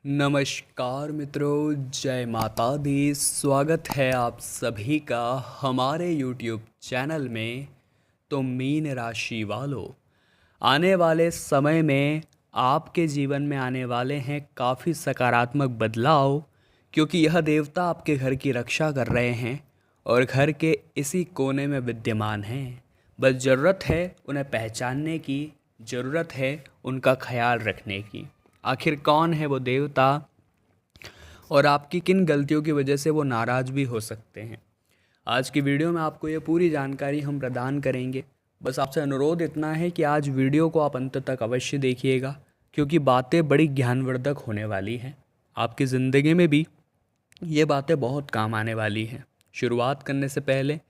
नमस्कार मित्रों, जय माता दी। स्वागत है आप सभी का हमारे YouTube चैनल में। तो मीन राशि वालों, आने वाले समय में आपके जीवन में आने वाले हैं काफ़ी सकारात्मक बदलाव, क्योंकि यह देवता आपके घर की रक्षा कर रहे हैं और घर के इसी कोने में विद्यमान हैं। बस ज़रूरत है उन्हें पहचानने की, ज़रूरत है उनका ख्याल रखने की। आखिर कौन है वो देवता और आपकी किन गलतियों की वजह से वो नाराज़ भी हो सकते हैं। आज की वीडियो में आपको ये पूरी जानकारी हम प्रदान करेंगे। बस आपसे अनुरोध इतना है कि आज वीडियो को आप अंत तक अवश्य देखिएगा, क्योंकि बातें बड़ी ज्ञानवर्धक होने वाली हैं। आपकी ज़िंदगी में भी ये बातें बहुत काम आने वाली हैं। शुरुआत करने से पहले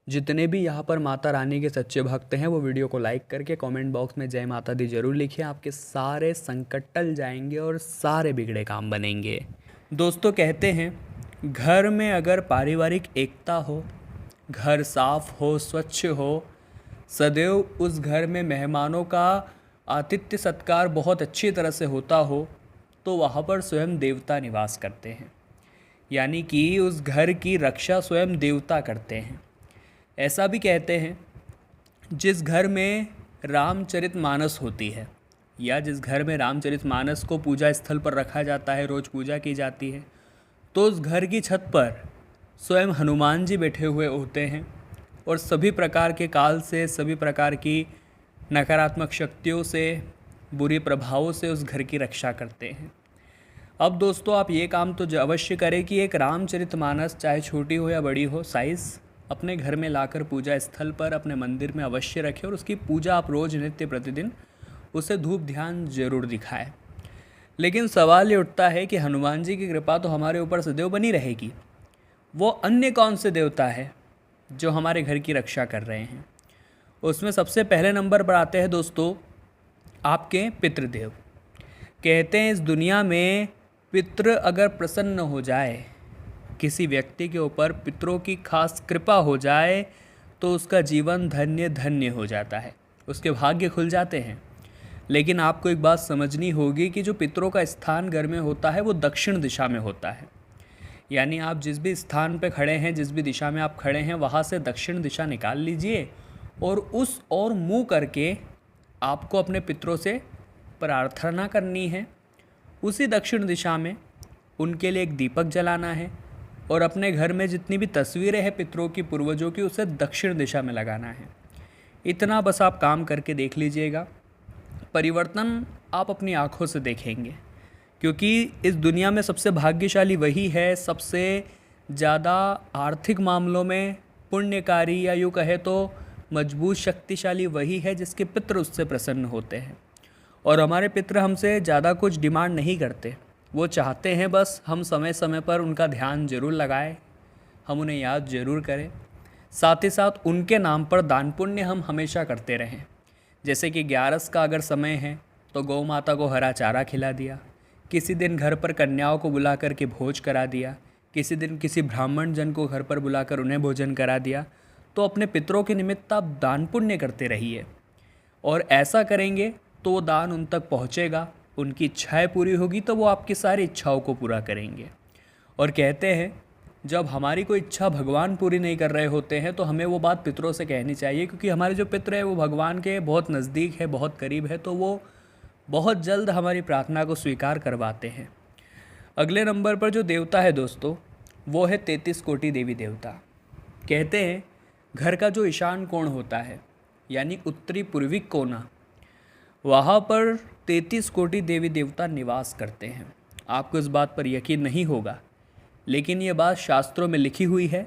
जितने भी यहाँ पर माता रानी के सच्चे भक्त हैं वो वीडियो को लाइक करके कमेंट बॉक्स में जय माता दी जरूर लिखिए। आपके सारे संकट टल जाएंगे और सारे बिगड़े काम बनेंगे। दोस्तों, कहते हैं घर में अगर पारिवारिक एकता हो, घर साफ हो, स्वच्छ हो, सदैव उस घर में मेहमानों का आतिथ्य सत्कार बहुत अच्छी तरह से होता हो, तो वहाँ पर स्वयं देवता निवास करते हैं। यानी कि उस घर की रक्षा स्वयं देवता करते हैं। ऐसा भी कहते हैं जिस घर में रामचरितमानस होती है, या जिस घर में रामचरितमानस को पूजा स्थल पर रखा जाता है, रोज़ पूजा की जाती है, तो उस घर की छत पर स्वयं हनुमान जी बैठे हुए होते हैं और सभी प्रकार के काल से, सभी प्रकार की नकारात्मक शक्तियों से, बुरे प्रभावों से उस घर की रक्षा करते हैं। अब दोस्तों, आप ये काम तो अवश्य करें कि एक रामचरितमानस, चाहे छोटी हो या बड़ी हो साइज़, अपने घर में लाकर पूजा स्थल पर अपने मंदिर में अवश्य रखें और उसकी पूजा आप रोज़ नित्य प्रतिदिन उसे धूप ध्यान जरूर दिखाएं। लेकिन सवाल ये उठता है कि हनुमान जी की कृपा तो हमारे ऊपर सदैव बनी रहेगी, वो अन्य कौन से देवता है जो हमारे घर की रक्षा कर रहे हैं? उसमें सबसे पहले नंबर पर आते हैं दोस्तों आपके पितृदेव। कहते हैं इस दुनिया में पितृ अगर प्रसन्न हो जाए, किसी व्यक्ति के ऊपर पितरों की खास कृपा हो जाए, तो उसका जीवन धन्य धन्य हो जाता है, उसके भाग्य खुल जाते हैं। लेकिन आपको एक बात समझनी होगी कि जो पितरों का स्थान घर में होता है वो दक्षिण दिशा में होता है। यानी आप जिस भी स्थान पर खड़े हैं, जिस भी दिशा में आप खड़े हैं, वहाँ से दक्षिण दिशा निकाल लीजिए और उस ओर मुँह करके आपको अपने पितरों से प्रार्थना करनी है। उसी दक्षिण दिशा में उनके लिए एक दीपक जलाना है और अपने घर में जितनी भी तस्वीरें हैं पितरों की, पूर्वजों की, उसे दक्षिण दिशा में लगाना है। इतना बस आप काम करके देख लीजिएगा, परिवर्तन आप अपनी आँखों से देखेंगे। क्योंकि इस दुनिया में सबसे भाग्यशाली वही है, सबसे ज़्यादा आर्थिक मामलों में पुण्यकारी, या यूँ कहे तो मजबूत शक्तिशाली वही है जिसके पितृ उससे प्रसन्न होते हैं। और हमारे पितृ हमसे ज़्यादा कुछ डिमांड नहीं करते, वो चाहते हैं बस हम समय समय पर उनका ध्यान जरूर लगाएं, हम उन्हें याद जरूर करें, साथ ही साथ उनके नाम पर दान पुण्य हम हमेशा करते रहें। जैसे कि 11 का अगर समय है तो गौ माता को हरा चारा खिला दिया, किसी दिन घर पर कन्याओं को बुला कर के भोज करा दिया, किसी दिन किसी ब्राह्मण जन को घर पर बुलाकर उन्हें भोजन करा दिया। तो अपने पितरों के निमित्त आप दान पुण्य करते रहिए, और ऐसा करेंगे तो वो दान उन तक पहुँचेगा, उनकी इच्छाएं पूरी होगी तो वो आपकी सारी इच्छाओं को पूरा करेंगे। और कहते हैं जब हमारी कोई इच्छा भगवान पूरी नहीं कर रहे होते हैं तो हमें वो बात पितरों से कहनी चाहिए, क्योंकि हमारे जो पितर है वो भगवान के बहुत नज़दीक है, बहुत करीब है, तो वो बहुत जल्द हमारी प्रार्थना को स्वीकार करवाते हैं। अगले नंबर पर जो देवता है दोस्तों, वो है 33 कोटि देवी देवता। कहते हैं घर का जो ईशान कोण होता है, यानी उत्तरी पूर्वी कोना, वहाँ पर 33 कोटि देवी देवता निवास करते हैं। आपको इस बात पर यकीन नहीं होगा, लेकिन ये बात शास्त्रों में लिखी हुई है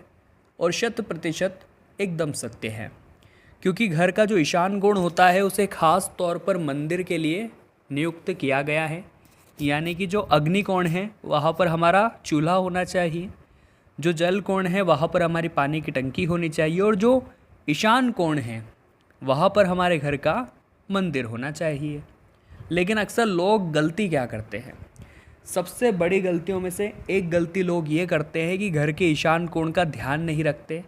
और 100% एकदम सत्य है। क्योंकि घर का जो ईशान कोण होता है उसे खास तौर पर मंदिर के लिए नियुक्त किया गया है। यानी कि जो अग्नि कोण है वहाँ पर हमारा चूल्हा होना चाहिए, जो जल कोण है वहाँ पर हमारी पानी की टंकी होनी चाहिए, और जो ईशान कोण है वहाँ पर हमारे घर का मंदिर होना चाहिए। लेकिन अक्सर लोग गलती क्या करते हैं, सबसे बड़ी गलतियों में से एक गलती लोग ये करते हैं कि घर के ईशान कोण का ध्यान नहीं रखते।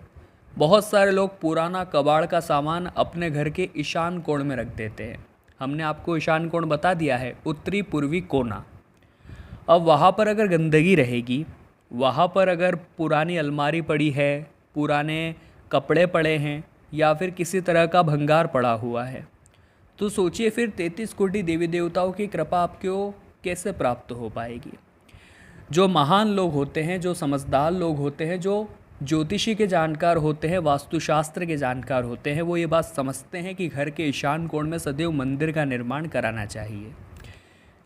बहुत सारे लोग पुराना कबाड़ का सामान अपने घर के ईशान कोण में रख देते हैं। हमने आपको ईशान कोण बता दिया है, उत्तरी पूर्वी कोना। अब वहाँ पर अगर गंदगी रहेगी, वहाँ पर अगर पुरानी अलमारी पड़ी है, पुराने कपड़े पड़े हैं या फिर किसी तरह का भंगार पड़ा हुआ है, तो सोचिए फिर 33 कोटि देवी देवताओं की कृपा आपको कैसे प्राप्त हो पाएगी। जो महान लोग होते हैं, जो समझदार लोग होते हैं, जो ज्योतिषी के जानकार होते हैं, वास्तुशास्त्र के जानकार होते हैं, वो ये बात समझते हैं कि घर के ईशान कोण में सदैव मंदिर का निर्माण कराना चाहिए।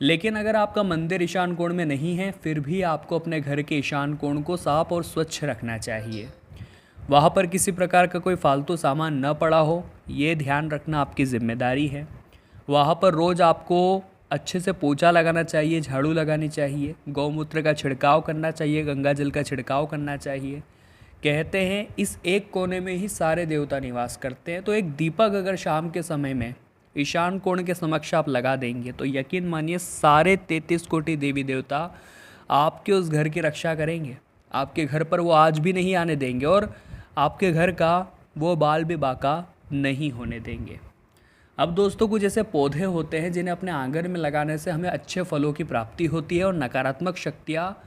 लेकिन अगर आपका मंदिर ईशान कोण में नहीं है, फिर भी आपको अपने घर के ईशान कोण को साफ और स्वच्छ रखना चाहिए। वहाँ पर किसी प्रकार का कोई फालतू सामान न पड़ा हो, ये ध्यान रखना आपकी जिम्मेदारी है। वहाँ पर रोज़ आपको अच्छे से पोछा लगाना चाहिए, झाड़ू लगानी चाहिए, गौमूत्र का छिड़काव करना चाहिए, गंगा जल का छिड़काव करना चाहिए। कहते हैं इस एक कोने में ही सारे देवता निवास करते हैं, तो एक दीपक अगर शाम के समय में ईशान कोण के समक्ष आप लगा देंगे तो यकीन मानिए सारे 33 कोटि देवी देवता आपके उस घर की रक्षा करेंगे। आपके घर पर वो आज भी नहीं आने देंगे और आपके घर का वो बाल भी बाका नहीं होने देंगे। अब दोस्तों, कुछ ऐसे पौधे होते हैं जिन्हें अपने आंगन में लगाने से हमें अच्छे फलों की प्राप्ति होती है और नकारात्मक शक्तियाँ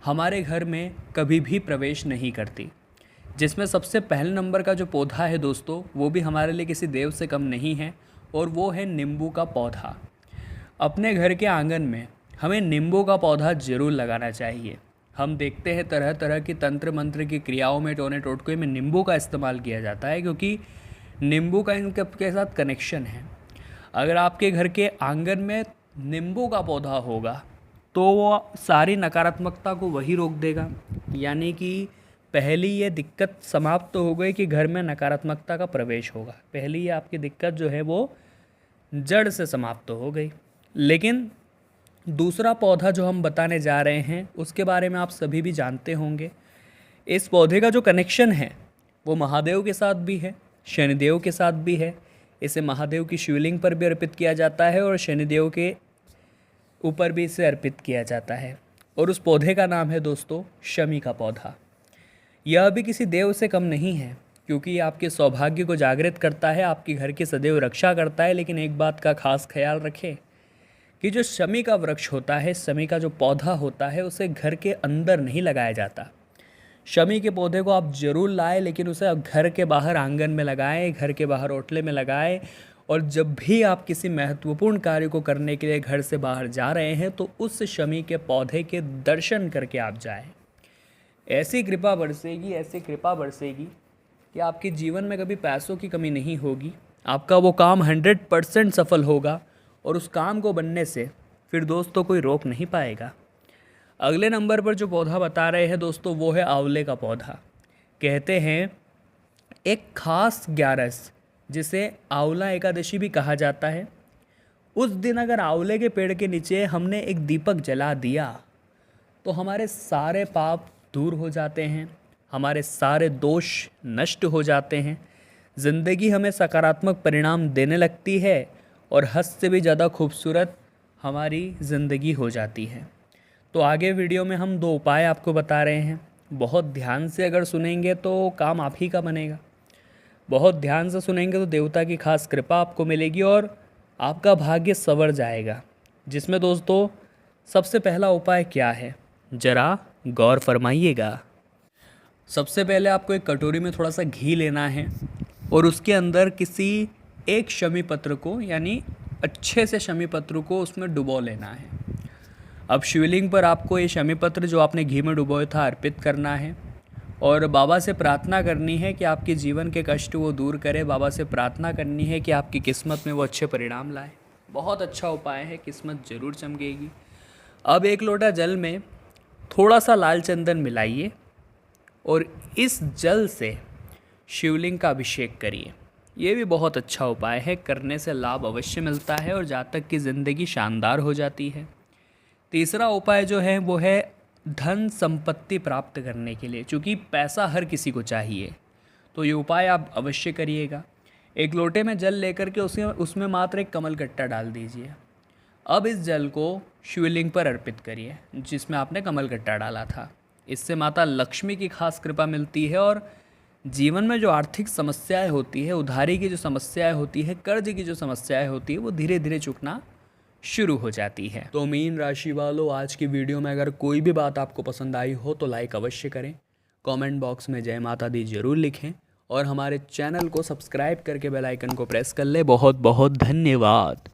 हमारे घर में कभी भी प्रवेश नहीं करती। जिसमें सबसे पहले नंबर का जो पौधा है दोस्तों, वो भी हमारे लिए किसी देव से कम नहीं है और वो है नींबू का पौधा। अपने घर के आंगन में हमें नींबू का पौधा ज़रूर लगाना चाहिए। हम देखते हैं तरह तरह की तंत्र मंत्र की क्रियाओं में, टोने टोटके में नींबू का इस्तेमाल किया जाता है, क्योंकि नींबू का इनके साथ कनेक्शन है। अगर आपके घर के आंगन में नींबू का पौधा होगा तो वो सारी नकारात्मकता को वही रोक देगा। यानी कि पहली ये दिक्कत समाप्त तो हो गई कि घर में नकारात्मकता का प्रवेश होगा। पहली ये आपकी दिक्कत जो है वो जड़ से समाप्त तो हो गई। लेकिन दूसरा पौधा जो हम बताने जा रहे हैं उसके बारे में आप सभी भी जानते होंगे। इस पौधे का जो कनेक्शन है वो महादेव के साथ भी है, शनिदेव के साथ भी है। इसे महादेव की शिवलिंग पर भी अर्पित किया जाता है और शनिदेव के ऊपर भी इसे अर्पित किया जाता है। और उस पौधे का नाम है दोस्तों शमी का पौधा। यह भी किसी देव से कम नहीं है, क्योंकि ये आपके सौभाग्य को जागृत करता है, आपकी घर की सदैव रक्षा करता है। लेकिन एक बात का खास ख्याल रखें कि जो शमी का वृक्ष होता है, शमी का जो पौधा होता है, उसे घर के अंदर नहीं लगाया जाता। शमी के पौधे को आप ज़रूर लाएं, लेकिन उसे आप घर के बाहर आंगन में लगाएं, घर के बाहर ओटले में लगाएं। और जब भी आप किसी महत्वपूर्ण कार्य को करने के लिए घर से बाहर जा रहे हैं तो उस शमी के पौधे के दर्शन करके आप जाएं। ऐसी कृपा बरसेगी, ऐसी कृपा बरसेगी कि आपके जीवन में कभी पैसों की कमी नहीं होगी। आपका वो काम 100% सफल होगा और उस काम को बनने से फिर दोस्तों कोई रोक नहीं पाएगा। अगले नंबर पर जो पौधा बता रहे हैं दोस्तों वो है आंवले का पौधा। कहते हैं एक खास ग्यारस, जिसे आंवला एकादशी भी कहा जाता है, उस दिन अगर आंवले के पेड़ के नीचे हमने एक दीपक जला दिया तो हमारे सारे पाप दूर हो जाते हैं, हमारे सारे दोष नष्ट हो जाते हैं, ज़िंदगी हमें सकारात्मक परिणाम देने लगती है और हद से भी ज़्यादा खूबसूरत हमारी ज़िंदगी हो जाती है। तो आगे वीडियो में हम 2 उपाय आपको बता रहे हैं। बहुत ध्यान से अगर सुनेंगे तो काम आप ही का बनेगा। बहुत ध्यान से सुनेंगे तो देवता की खास कृपा आपको मिलेगी और आपका भाग्य संवर जाएगा। जिसमें दोस्तों सबसे पहला उपाय क्या है, ज़रा गौर फरमाइएगा। सबसे पहले आपको एक कटोरी में थोड़ा सा घी लेना है और उसके अंदर किसी एक शमी पत्र को, यानी अच्छे से शमी पत्र को उसमें डुबो लेना है। अब शिवलिंग पर आपको ये शमी पत्र जो आपने घी में डुबोया था अर्पित करना है और बाबा से प्रार्थना करनी है कि आपके जीवन के कष्ट वो दूर करे। बाबा से प्रार्थना करनी है कि आपकी किस्मत में वो अच्छे परिणाम लाए। बहुत अच्छा उपाय है, किस्मत ज़रूर चमकेगी। अब 1 लोटा जल में थोड़ा सा लाल चंदन मिलाइए और इस जल से शिवलिंग का अभिषेक करिए। ये भी बहुत अच्छा उपाय है, करने से लाभ अवश्य मिलता है और जातक की ज़िंदगी शानदार हो जाती है। तीसरा उपाय जो है वो है धन संपत्ति प्राप्त करने के लिए। चूँकि पैसा हर किसी को चाहिए तो ये उपाय आप अवश्य करिएगा। 1 लोटे में जल लेकर के उसमें मात्र एक कमल कट्टा डाल दीजिए। अब इस जल को शिवलिंग पर अर्पित करिए जिसमें आपने कमल कट्टा डाला था। इससे माता लक्ष्मी की खास कृपा मिलती है और जीवन में जो आर्थिक समस्याएं होती है, उधारी की जो समस्याएं होती है, कर्ज की जो समस्याएं होती है, वो धीरे धीरे चुकना शुरू हो जाती है। तो मीन राशि वालों, आज की वीडियो में अगर कोई भी बात आपको पसंद आई हो तो लाइक अवश्य करें, कमेंट बॉक्स में जय माता दी जरूर लिखें और हमारे चैनल को सब्सक्राइब करके बेल आइकन को प्रेस कर ले। बहुत बहुत धन्यवाद।